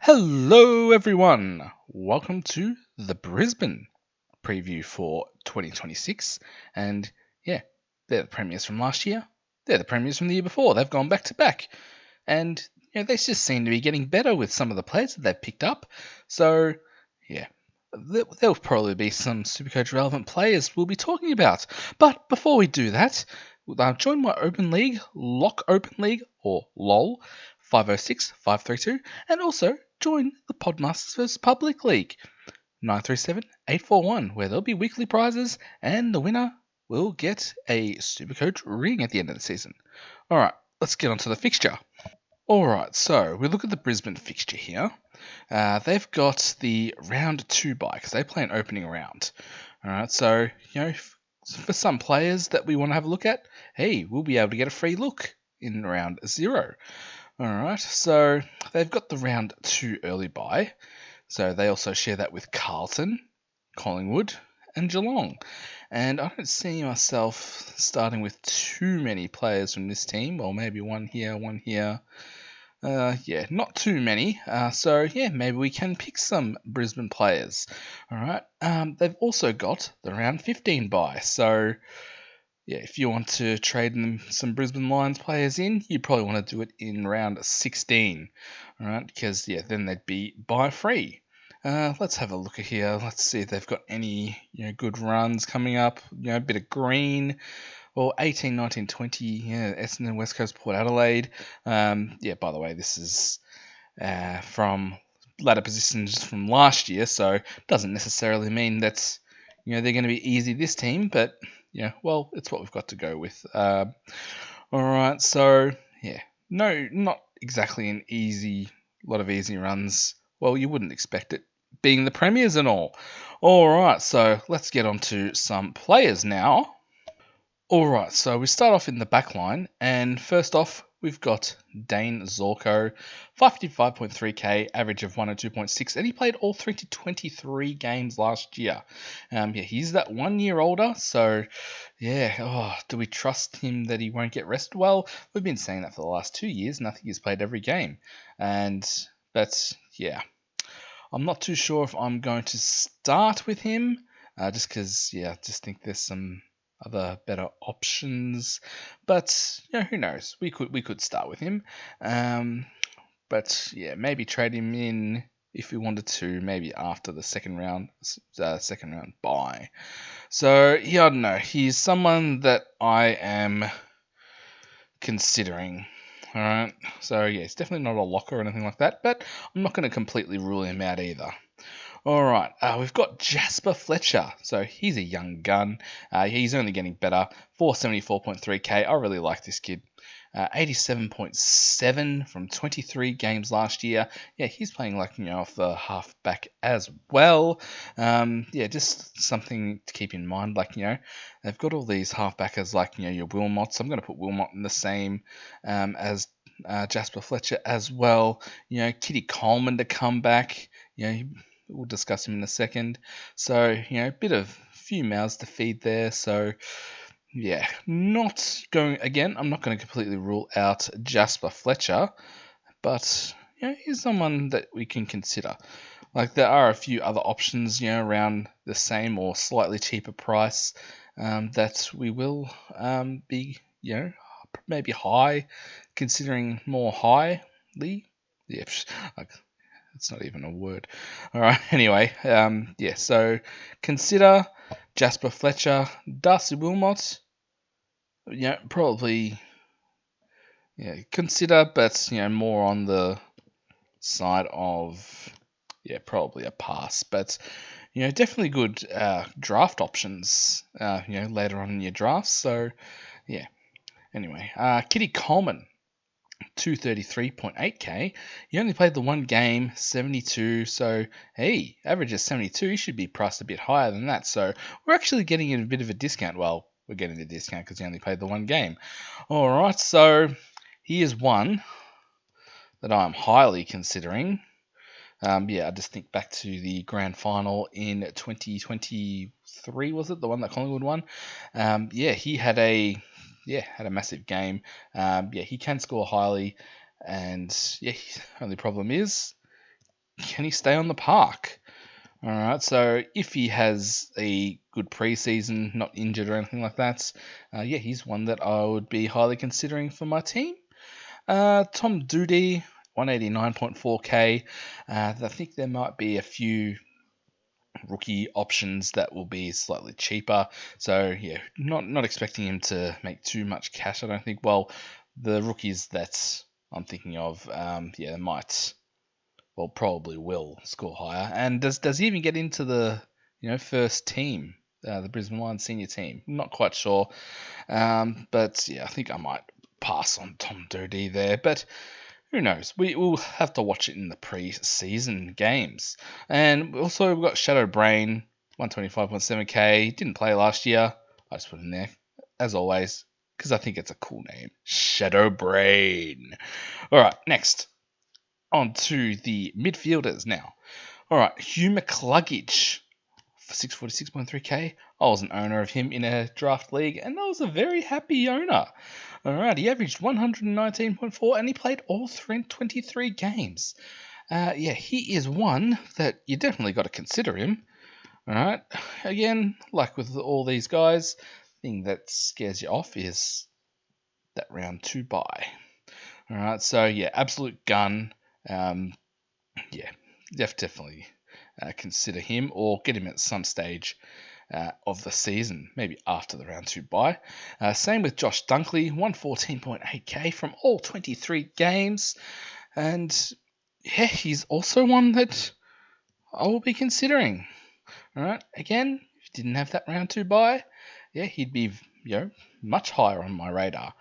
Hello, everyone. Welcome to the Brisbane preview for 2026. And yeah, they're the premiers from last year. They're the premiers from the year before. They've gone back to back. And they just seem to be getting better with some of the players that they've picked up. So yeah, there'll probably be some Supercoach relevant players we'll be talking about. But before we do that, join my Open League, Loch Open League, or LOL, 506-532, and also join the Podmasters vs Public League, 937-841, where there'll be weekly prizes, and the winner will get a Supercoach ring at the end of the season. Alright, let's get on to the fixture. Alright, so we look at the Brisbane fixture here. They've got the round 2 bye because they play an opening round. Alright, so, for some players that we want to have a look at, hey, we'll be able to get a free look in round 0. Alright, so they've got the round 2 early bye. So they also share that with Carlton, Collingwood, and Geelong. And I don't see myself starting with too many players from this team. Well, maybe one here, one here. Not too many. Maybe we can pick some Brisbane players. Alright, they've also got the round 15 bye. So if you want to trade them some Brisbane Lions players in, you probably want to do it in round 16, all right? Because then they'd be buy free. Let's have a look at here. Let's see if they've got any good runs coming up. A bit of green. Well, 18, 19, 20. Essendon, West Coast, Port Adelaide. By the way, this is from ladder positions from last year, so doesn't necessarily mean that they're going to be easy this team, but it's what we've got to go with. All right, so no, not exactly an easy lot of easy runs. Well, you wouldn't expect it, being the premiers and all. All right, so let's get on to some players now. All right, so we start off in the back line, and first off, we've got Dane Zorko, 55.3k, average of 102.6, and he played all 23 games last year. He's that 1 year older, so do we trust him that he won't get rested? Well, we've been saying that for the last 2 years. I think he's played every game, and that's I'm not too sure if I'm going to start with him, just because I just think there's some other better options, but who knows? We could start with him, maybe trade him in if we wanted to, maybe after the second round bye. So I don't know. He's someone that I am considering. All right, so it's definitely not a lock or anything like that, but I'm not going to completely rule him out either. All right, we've got Jasper Fletcher. So he's a young gun. He's only getting better. 474.3k. I really like this kid. 87.7 from 23 games last year. He's playing off the halfback as well. Just something to keep in mind. They've got all these halfbackers your Wilmots. I'm going to put Wilmot in the same as Jasper Fletcher as well. Kitty Coleman to come back. We'll discuss him in a second. So, few mouths to feed there. So, I'm not going to completely rule out Jasper Fletcher, but, he's someone that we can consider. There are a few other options, around the same or slightly cheaper price that we will be, maybe high, considering more highly. It's not even a word. All right. Anyway, so consider Jasper Fletcher, Darcy Wilmot. Probably. Consider, but more on the side of probably a pass. But definitely good draft options. Later on in your drafts. So Anyway, Kitty Coleman. 233.8k. He only played the one game, 72. So, hey, average is 72. He should be priced a bit higher than that. So, we're actually getting a bit of a discount. Well, we're getting the discount because he only played the one game. All right, so he is one that I'm highly considering. I just think back to the grand final in 2023, was it? The one that Collingwood won? He had a massive game. He can score highly, and only problem is can he stay on the park? All right, so if he has a good preseason, not injured or anything like that, yeah, he's one that I would be highly considering for my team. Tom Doody, 189.4k. I think there might be a few rookie options that will be slightly cheaper. So yeah, not expecting him to make too much cash. I don't think. Well, the rookies that I'm thinking of, yeah, might, well, probably will score higher. And does he even get into the first team, the Brisbane Lions senior team? Not quite sure. But yeah, I think I might pass on Tom Doody there. But who knows? We'll have to watch it in the pre-season games. And also we've got Shadow Brain, 125.7k. Didn't play last year. I just put him there, as always, because I think it's a cool name. Shadow Brain. All right, next. On to the midfielders now. All right, Hugh McCluggage, 646.3k. I was an owner of him in a draft league, and I was a very happy owner. All right, he averaged 119.4, and he played all 23 games. Yeah, he is one that you definitely got to consider him. All right, again, like with all these guys, the thing that scares you off is that round 2 bye. All right, so yeah, absolute gun. Yeah, definitely consider him or get him at some stage of the season, maybe after the round 2 bye. Same with Josh Dunkley, 114.8k from all 23 games. And yeah, he's also one that I will be considering. All right, again, if he didn't have that round 2 bye, yeah, he'd be much higher on my radar.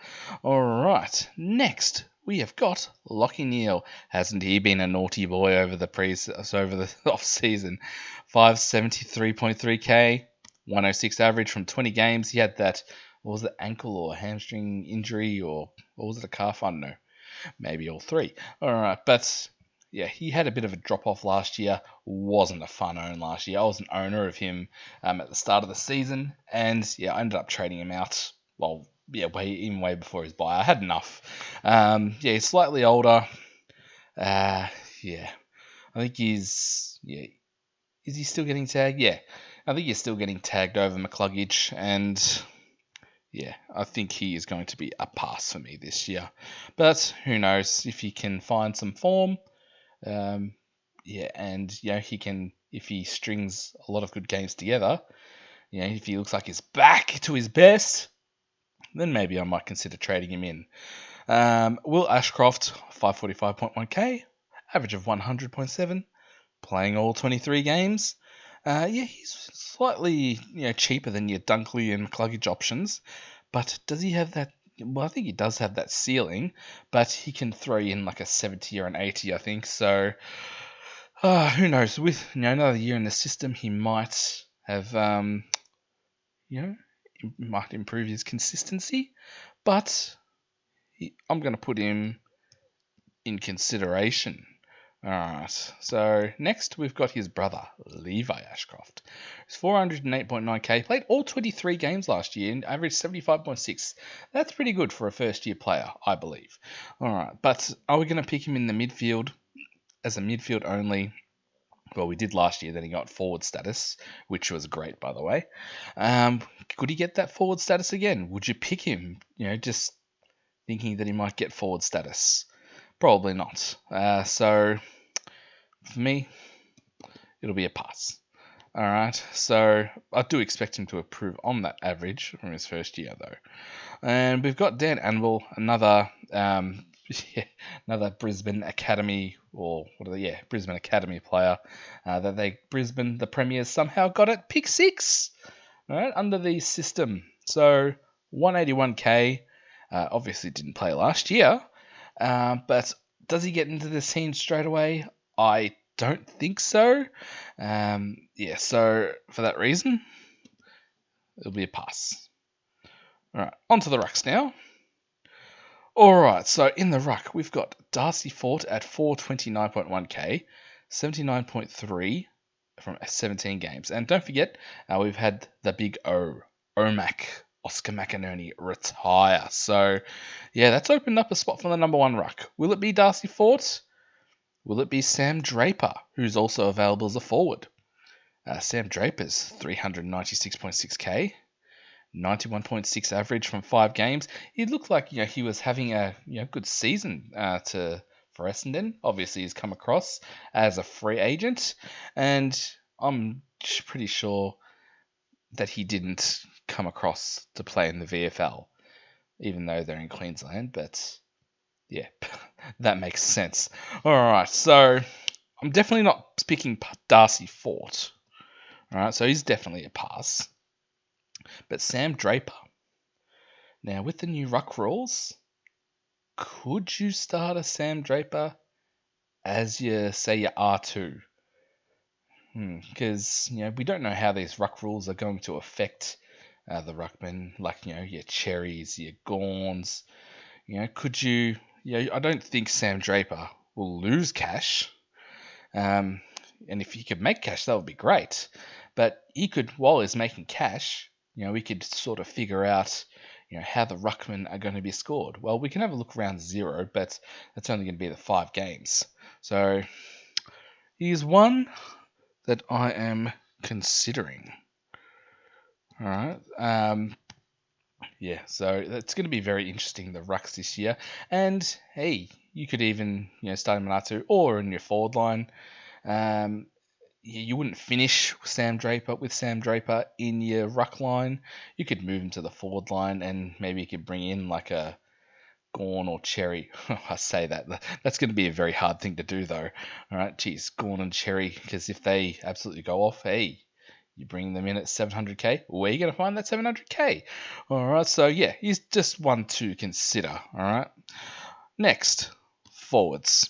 All right, next we have got Lockie Neal. Hasn't he been a naughty boy over the off season? 573.3k, 106 average from 20 games. He had that, what was it, ankle or hamstring injury, or what was it, a calf? I don't know. Maybe all three. All right, but yeah, he had a bit of a drop off last year. Wasn't a fun own last year. I was an owner of him at the start of the season, and yeah, I ended up trading him out. Well, yeah, way before his buy. I had enough. Yeah, he's slightly older. Yeah, I think he's yeah. Is he still getting tagged? Yeah, I think he's still getting tagged over McCluggage, and yeah, I think he is going to be a pass for me this year. But who knows if he can find some form. Yeah, and he can, if he strings a lot of good games together. If he looks like he's back to his best, then maybe I might consider trading him in. Will Ashcroft, 545.1k, average of 100.7, playing all 23 games. Yeah, he's slightly cheaper than your Dunkley and McCluggage options, but does he have that? Well, I think he does have that ceiling, but he can throw in like a 70 or an 80, I think. So, who knows? With another year in the system, he might have, might improve his consistency. But I'm going to put him in consideration. Alright, so next we've got his brother, Levi Ashcroft. He's 408.9k, played all 23 games last year and averaged 75.6. That's pretty good for a first year player, I believe. Alright, but are we going to pick him in the midfield as a midfield only? Well, we did last year, then he got forward status, which was great, by the way. Could he get that forward status again? Would you pick him, just thinking that he might get forward status? Probably not. So, for me, it'll be a pass. All right, so I do expect him to improve on that average from his first year, though. And we've got Dan Anvil, another another Brisbane Academy, or Brisbane Academy player that Brisbane, the Premiers, somehow got at pick 6, all right, under the system. So 181k, obviously didn't play last year, but does he get into the scene straight away? I don't think so. Yeah, so for that reason, it'll be a pass. All right, on to the rucks now. All right, so in the ruck, we've got Darcy Fort at 429.1k, 79.3 from 17 games. And don't forget, we've had the big Omac, Oscar McInerney, retire. So, yeah, that's opened up a spot for the number 1 ruck. Will it be Darcy Fort? Will it be Sam Draper, who's also available as a forward? Sam Draper's 396.6k, 91.6 average from 5 games. It looked like he was having a good season for Essendon. Obviously, he's come across as a free agent, and I'm pretty sure that he didn't come across to play in the VFL, even though they're in Queensland. But yeah, that makes sense. All right, so I'm definitely not picking Darcy Fort. All right, so he's definitely a pass. But Sam Draper. Now, with the new ruck rules, could you start a Sam Draper as your R2? Because we don't know how these ruck rules are going to affect the ruckmen, like your Cherries, your Gawns. Could you? I don't think Sam Draper will lose cash. And if he could make cash, that would be great. But he could, while he's making cash, we could sort of figure out, how the ruckmen are going to be scored. Well, we can have a look around 0, but that's only going to be the 5 games. So here's one that I am considering. All right. Yeah, so it's going to be very interesting, the rucks this year. And hey, you could even start him in R2 or in your forward line. You wouldn't finish with Sam Draper in your ruck line. You could move him to the forward line, and maybe you could bring in like a Gawn or Cherry. I say that's going to be a very hard thing to do, though. All right, geez, Gawn and Cherry, because if they absolutely go off, hey, you bring them in at 700k. Where are you going to find that 700k? All right, so yeah, he's just one to consider. All right, next, forwards.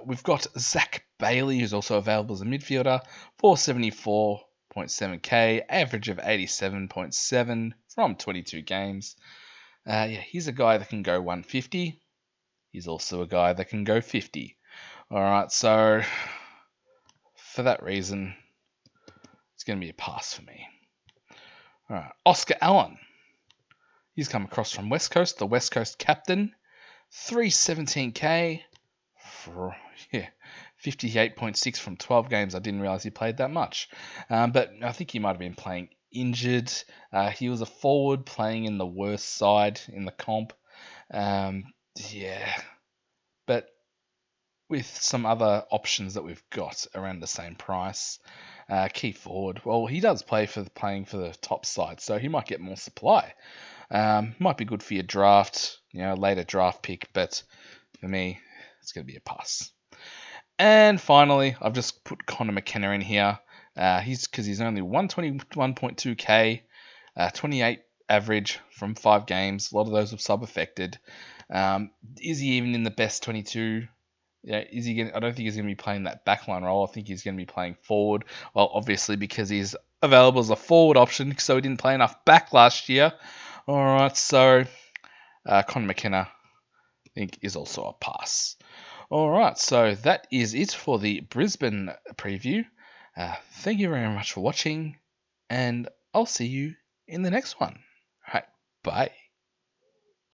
We've got Zach Bailey, who's also available as a midfielder, 474.7k, average of 87.7 from 22 games. He's a guy that can go 150. He's also a guy that can go 50. All right, so for that reason, it's going to be a pass for me. All right, Oscar Allen. He's come across from West Coast, the West Coast captain, 317k. 58.6 from 12 games. I didn't realize he played that much. But I think he might have been playing injured. He was a forward playing in the worst side in the comp. But with some other options that we've got around the same price, key forward, well, he does playing for the top side, so he might get more supply. Might be good for your draft, later draft pick, but for me, it's going to be a pass. And finally, I've just put Connor McKenna in here. He's only 121.2k, 28 average from 5 games. A lot of those were sub-affected. Is he even in the best 22? Is he I don't think he's going to be playing that backline role. I think he's going to be playing forward. Well, obviously because he's available as a forward option, so he didn't play enough back last year. All right, so Connor McKenna, I think, is also a pass. All right, so that is it for the Brisbane preview. Thank you very much for watching, and I'll see you in the next one. All right, bye.